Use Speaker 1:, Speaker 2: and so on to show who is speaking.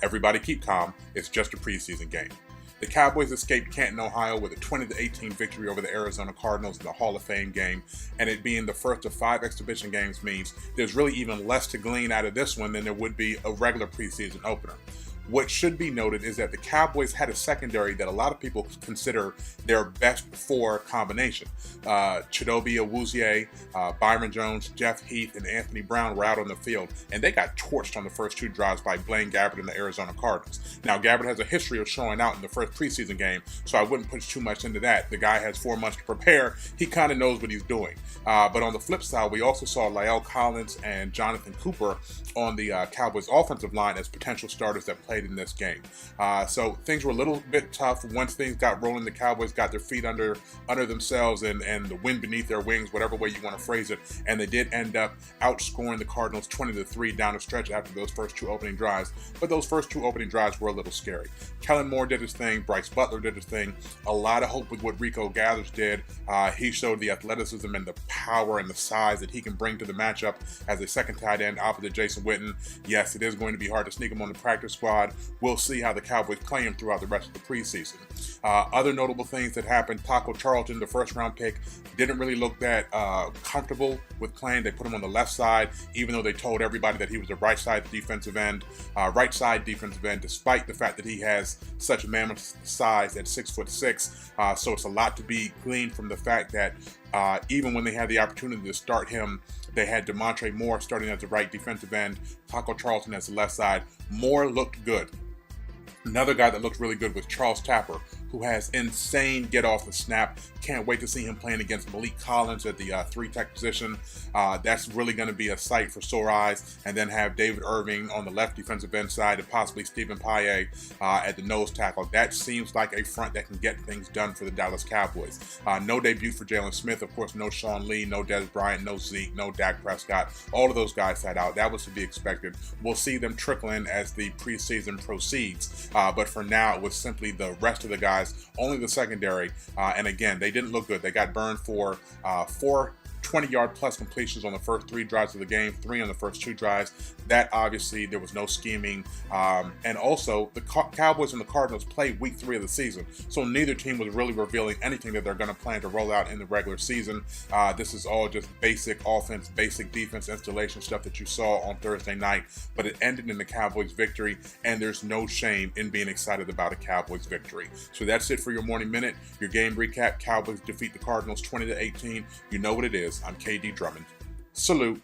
Speaker 1: Everybody keep calm. It's just a preseason game. The Cowboys escaped Canton, Ohio with a 20-18 victory over the Arizona Cardinals in the Hall of Fame game, and it being the first of 5 exhibition games means there's really even less to glean out of this one than there would be a regular preseason opener. What should be noted is that the Cowboys had a secondary that a lot of people consider their best 4 combination. Chidobe Awuzie, Byron Jones, Jeff Heath, and Anthony Brown were out on the field, and they got torched on the first 2 drives by Blaine Gabbert and the Arizona Cardinals. Now, Gabbert has a history of showing out in the first preseason game, so I wouldn't put too much into that. The guy has 4 months to prepare. He kind of knows what he's doing. But on the flip side, we also saw La'el Collins and Jonathan Cooper on the Cowboys offensive line as potential starters that played in this game. So things were a little bit tough. Once things got rolling, the Cowboys got their feet under themselves and the wind beneath their wings, whatever way you want to phrase it, and they did end up outscoring the Cardinals 20-3 down the stretch after those first 2 opening drives. But those first 2 opening drives were a little scary. Kellen Moore did his thing. Bryce Butler did his thing. A lot of hope with what Rico Gathers did. He showed the athleticism and the power and the size that he can bring to the matchup as a second tight end opposite Jason Witten. Yes, it is going to be hard to sneak him on the practice squad. We'll see how the Cowboys play him throughout the rest of the preseason. Other notable things that happened: Taco Charlton, the first-round pick, didn't really look that comfortable with playing. They put him on the left side, even though they told everybody that he was a right side defensive end, despite the fact that he has such mammoth size at 6'6". So it's a lot to be gleaned from the fact that even when they had the opportunity to start him, they had DeMontre Moore starting as the right defensive end, Taco Charlton as the left side. Moore looked good. Another guy that looked really good was Charles Tapper, who has insane get off the snap. Can't wait to see him playing against Malik Collins at the 3-tech position. That's really going to be a sight for sore eyes. And then have David Irving on the left defensive end side and possibly Stephen Paye at the nose tackle. That seems like a front that can get things done for the Dallas Cowboys. No debut for Jalen Smith. Of course, no Sean Lee, no Dez Bryant, no Zeke, no Dak Prescott. All of those guys sat out. That was to be expected. We'll see them trickle in as the preseason proceeds. But for now, it was simply the rest of the guys, only the secondary. And again, they didn't look good. They got burned for 4 20-yard plus completions on the first 3 drives of the game, 3 on the first 2 drives. That obviously there was no scheming. And also the Cowboys and the Cardinals played week 3 of the season. So neither team was really revealing anything that they're going to plan to roll out in the regular season. This is all just basic offense, basic defense installation stuff that you saw on Thursday night. But it ended in the Cowboys victory, and there's no shame in being excited about a Cowboys victory. So that's it for your morning minute. Your game recap: Cowboys defeat the Cardinals 20-18. You know what it is. I'm KD Drummond. Salute.